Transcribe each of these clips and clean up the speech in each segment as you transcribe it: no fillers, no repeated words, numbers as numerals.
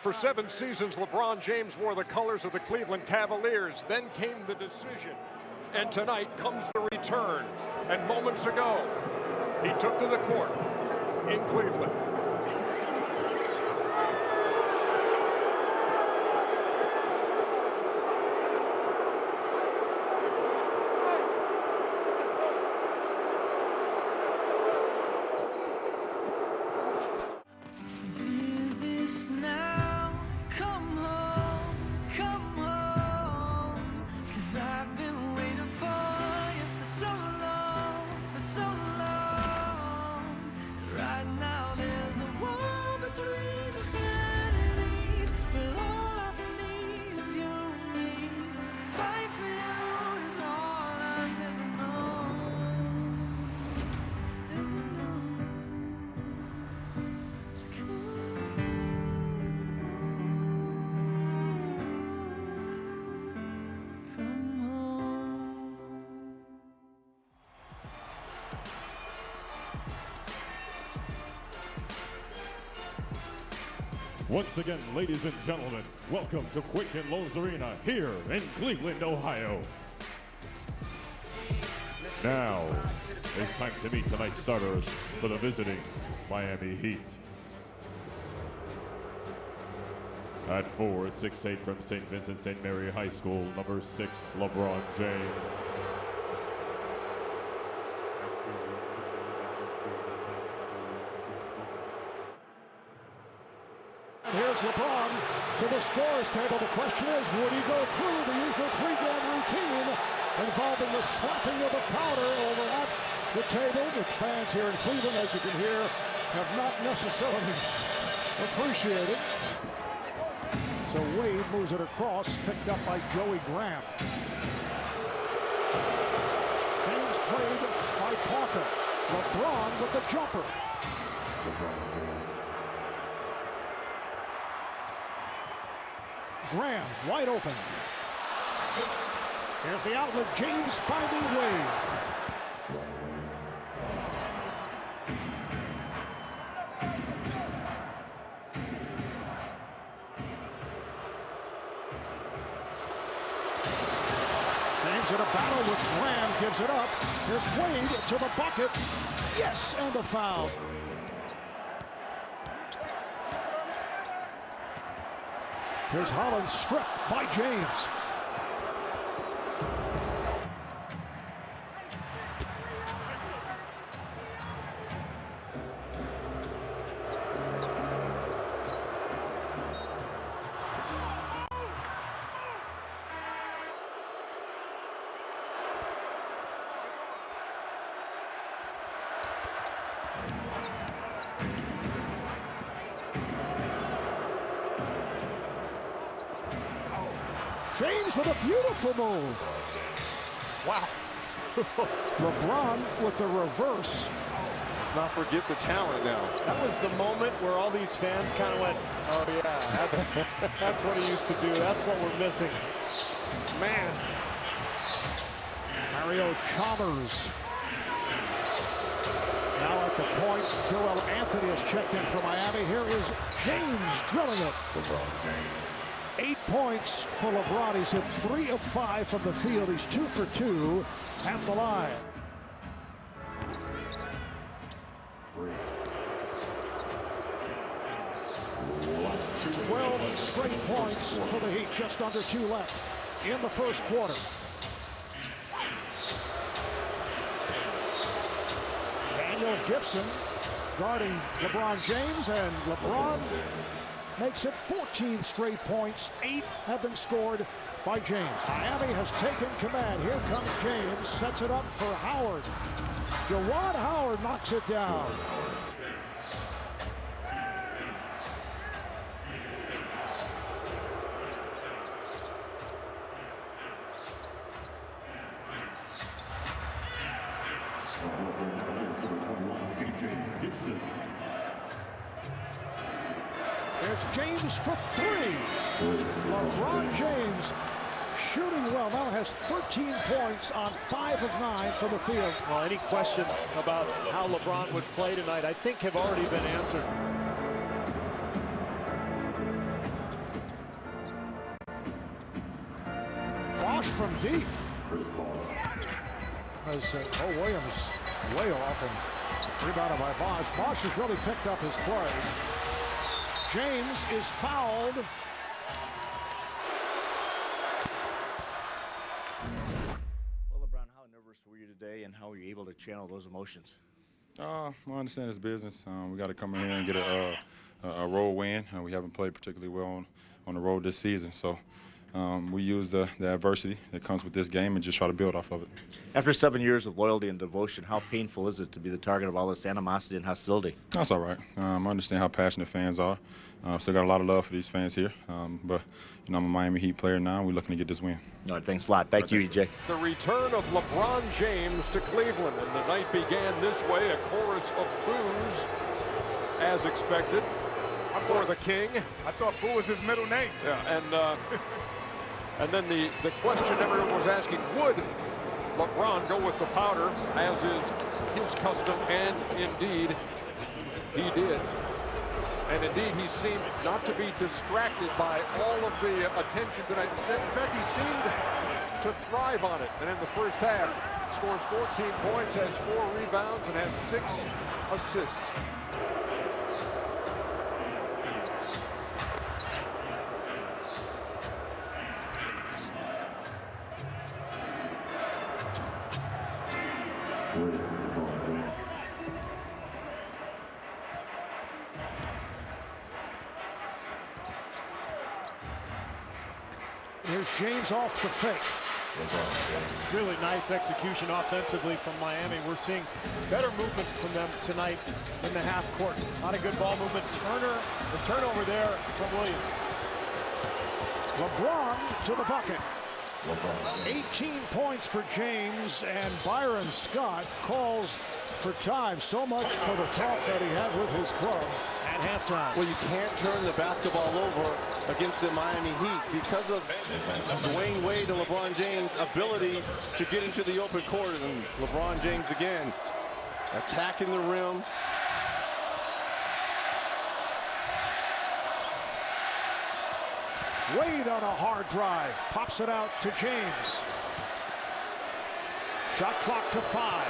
For 7 seasons, LeBron James wore the colors of the Cleveland Cavaliers. Then came the decision. And tonight comes the return. And moments ago, he took to the court in Cleveland. Once again, ladies and gentlemen, welcome to Quicken Loans Arena here in Cleveland, Ohio. Now, it's time to meet tonight's starters for the visiting Miami Heat. At forward, 6'8" from St. Vincent St. Mary High School, number 6, LeBron James. Here's LeBron to the scorer's table. The question is, would he go through the usual pregame routine involving the slapping of the powder over at the table, which fans here in Cleveland, as you can hear, have not necessarily appreciated. So Wade moves it across, picked up by Joey Graham. James played by Parker. LeBron with the jumper. Graham wide open. Here's the outlet. James finding Wade. James in a battle with Graham, gives it up. Here's Wade to the bucket. Yes, and the foul. Here's Holland stripped by James. James with a beautiful move. Wow. LeBron with the reverse. Let's not forget the talent now. That was the moment where all these fans kind of went, oh yeah, that's what he used to do. That's what we're missing. Man. Mario Chalmers. Now at the point, Joel Anthony has checked in for Miami. Here is James drilling it. LeBron James. 8 points for LeBron. He's hit 3 of 5 from the field. He's 2 for 2 at the line. 12 straight points for the Heat. Just under 2 left in the first quarter. Daniel Gibson guarding LeBron James, and LeBron makes it 14 straight points. 8 have been scored by James. Miami has taken command. Here comes James, sets it up for Howard. Juwan Howard knocks it down. There's James for 3. LeBron James shooting well, now has 13 points on 5 of 9 from the field. Well, any questions about how LeBron would play tonight, I think have already been answered. Bosch from deep. As Williams way off and rebounded by Bosch. Bosch has really picked up his play. James is fouled. Well, LeBron, how nervous were you today, and how were you able to channel those emotions? I understand it's business. We got to come in here and get a road win. We haven't played particularly well on the road this season, so we use the adversity that comes with this game and just try to build off of it. After 7 years of loyalty and devotion, how painful is it to be the target of all this animosity and hostility? That's all right. I understand how passionate fans are. Still got a lot of love for these fans here, but I'm a Miami Heat player now. We're looking to get this win. All right, thanks a lot. Thank you, EJ. The return of LeBron James to Cleveland, and the night began this way, a chorus of boos, as expected, for the King. I thought Boo was his middle name. Yeah, and then the question everyone was asking, would LeBron go with the powder, as is his custom, and indeed he did. And indeed he seemed not to be distracted by all of the attention tonight. In fact, he seemed to thrive on it. And in the first half, scores 14 points, has 4 rebounds, and has 6 assists. Here's James off the fake. Really nice execution offensively from Miami. We're seeing better movement from them tonight in the half court. Not a good ball movement. The turnover there from Williams. LeBron to the bucket. 18 points for James, and Byron Scott calls for time. So much for the talk that he had with his club at halftime. Well, you can't turn the basketball over against the Miami Heat because of Dwayne Wade and LeBron James' ability to get into the open court. And LeBron James again attacking the rim. Wade on a hard drive, pops it out to James. Shot clock to 5.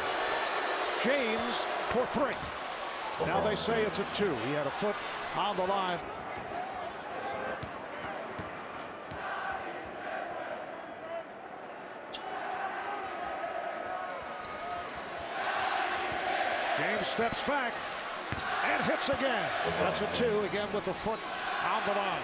James for 3. Now they say it's a 2. He had a foot on the line. James steps back and hits again. That's a 2 again with the foot on the line.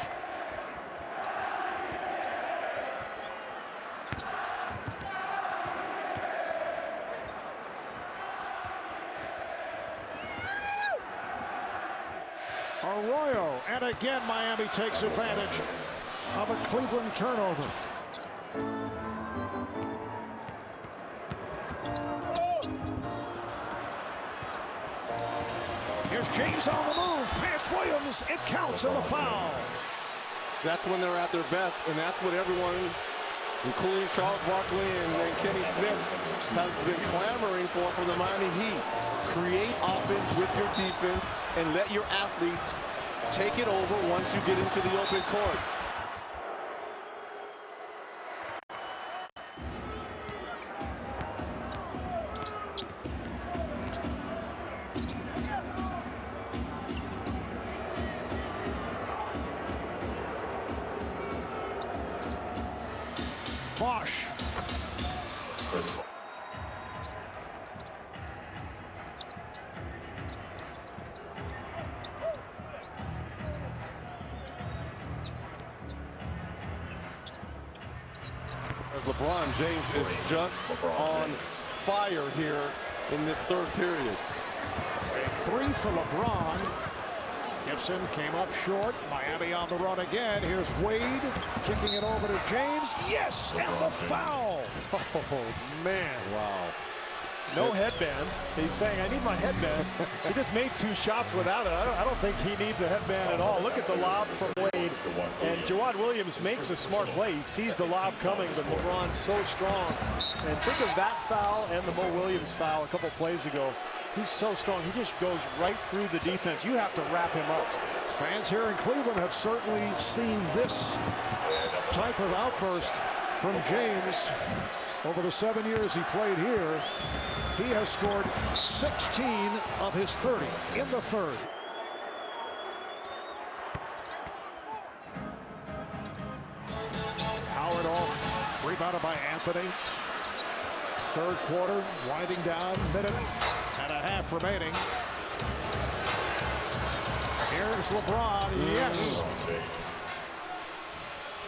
Arroyo, and again Miami takes advantage of a Cleveland turnover. Here's James on the move, past Williams, it counts in the foul. That's when they're at their best, and that's what everyone, including Charles Barkley and Kenny Smith, has been clamoring for the Miami Heat. Create offense with your defense and let your athletes take it over once you get into the open court. Bosch. As LeBron James is just on fire here in this third period. A 3 for LeBron. Gibson came up short. Miami on the run again. Here's Wade kicking it over to James. Yes, and the foul. Oh, man. Wow. No headband. He's saying, I need my headband. He just made 2 shots without it. I don't think he needs a headband at all. Look at the lob from Wade. And Jawad Williams makes a smart play. He sees the lob coming, but LeBron's so strong. And think of that foul and the Mo Williams foul a couple plays ago. He's so strong. He just goes right through the defense. You have to wrap him up. Fans here in Cleveland have certainly seen this type of outburst from James. Over the 7 years he played here, he has scored 16 of his 30 in the third. Howard off, rebounded by Anthony. Third quarter, winding down, minute and a half remaining. Here's LeBron, yes.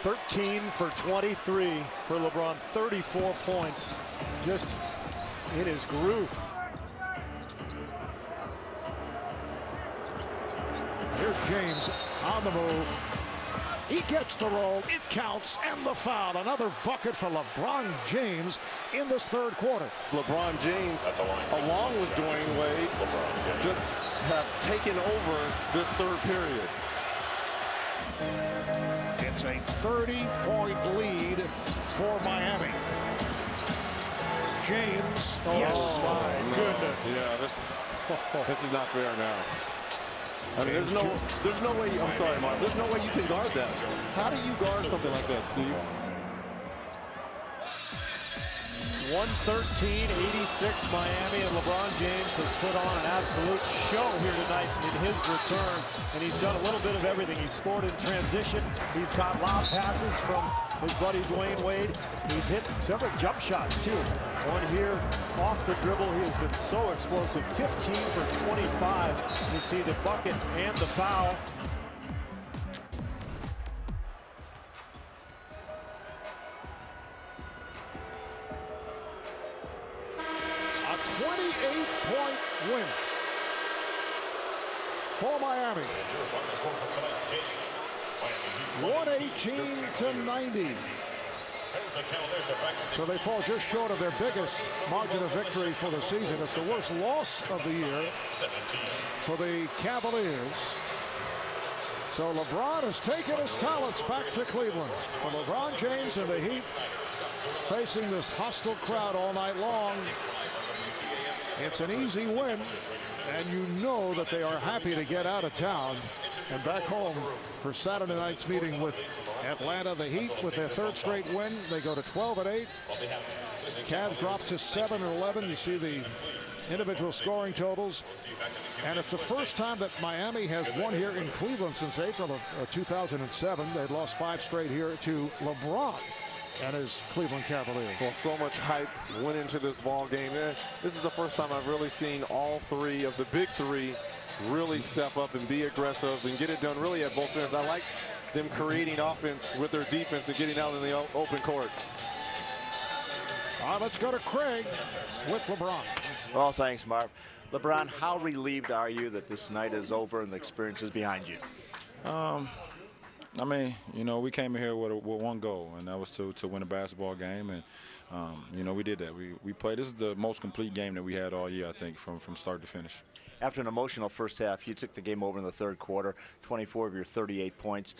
13 for 23 for LeBron, 34 points, just in his groove. Here's James on the move. He gets the roll, it counts, and the foul. Another bucket for LeBron James in this third quarter. LeBron James, along with Dwayne Wade, just have taken over this third period. It's a 30-point lead for Miami. James, yes. My goodness. Yeah, this is not fair now. I mean, there's no way. I'm sorry, Mark. There's no way you can guard that. How do you guard something like that, Steve? 113-86 Miami, and LeBron James has put on an absolute show here tonight in his return, and he's done a little bit of everything. He's scored in transition. He's got lob passes from his buddy Dwayne Wade. He's hit several jump shots too. One here off the dribble. He has been so explosive. 15 for 25. You see the bucket and the foul. A 28-point win for Miami. 118-90. So they fall just short of their biggest margin of victory for the season. It's the worst loss of the year for the Cavaliers. So LeBron has taken his talents back to Cleveland. For LeBron James and the Heat, facing this hostile crowd all night long, it's an easy win, and you know that they are happy to get out of town and back home for Saturday night's meeting with Atlanta. The Heat, with their third straight win, they go to 12-8. Cavs drop to 7-11. You see the individual scoring totals. And it's the first time that Miami has won here in Cleveland since April of 2007. They'd lost 5 straight here to LeBron and his Cleveland Cavaliers. Well, so much hype went into this ball game. This is the first time I've really seen all three of the big three really step up and be aggressive and get it done really at both ends. I like them creating offense with their defense and getting out in the open court. All right, let's go to Craig with LeBron. Well, thanks, Marv. LeBron, how relieved are you that this night is over and the experience is behind you? I mean, you know, we came in here with one goal, and that was to win a basketball game, and you know, we did that. We played. This is the most complete game that we had all year, I think, from start to finish. After an emotional first half, you took the game over in the third quarter, 24 of your 38 points.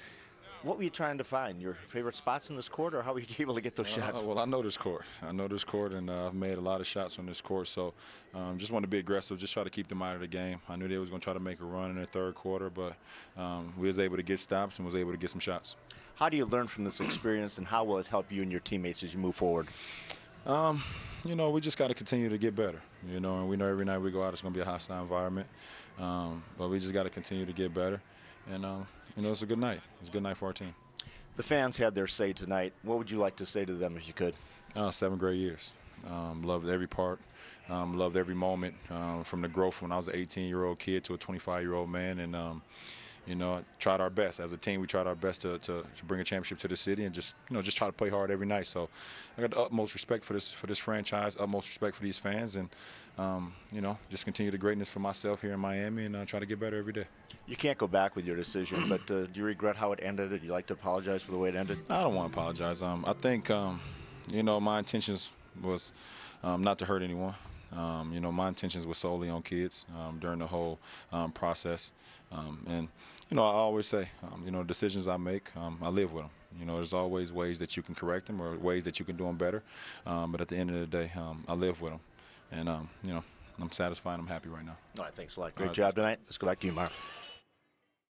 What were you trying to find? Your favorite spots in this court, or how were you able to get those shots? Well, I know this court. And I've made a lot of shots on this court. So just want to be aggressive, just try to keep them out of the game. I knew they was going to try to make a run in the third quarter, but we was able to get stops and was able to get some shots. How do you learn from this experience, and how will it help you and your teammates as you move forward? You know, we just got to continue to get better, you know, and we know every night we go out it's going to be a hostile environment, but we just got to continue to get better, and you know, it's a good night. It's a good night for our team. The fans had their say tonight. What would you like to say to them if you could? 7 great years. Loved every part. Loved every moment, from the growth when I was an 18-year-old kid to a 25-year-old man, and you know, tried our best as a team. We tried our best to bring a championship to the city, and just try to play hard every night. So I got the utmost respect for this franchise, utmost respect for these fans, and you know, just continue the greatness for myself here in Miami, and try to get better every day. You can't go back with your decision, but do you regret how it ended? Would you like to apologize for the way it ended? I don't want to apologize. I think you know, my intentions was not to hurt anyone. You know, my intentions were solely on kids during the whole process, and you know, I always say, you know, decisions I make, I live with them. You know, there's always ways that you can correct them or ways that you can do them better, but at the end of the day, I live with them, and you know, I'm satisfied. I'm happy right now. All right, thanks a lot. Great job tonight. Let's go back to you, Mark.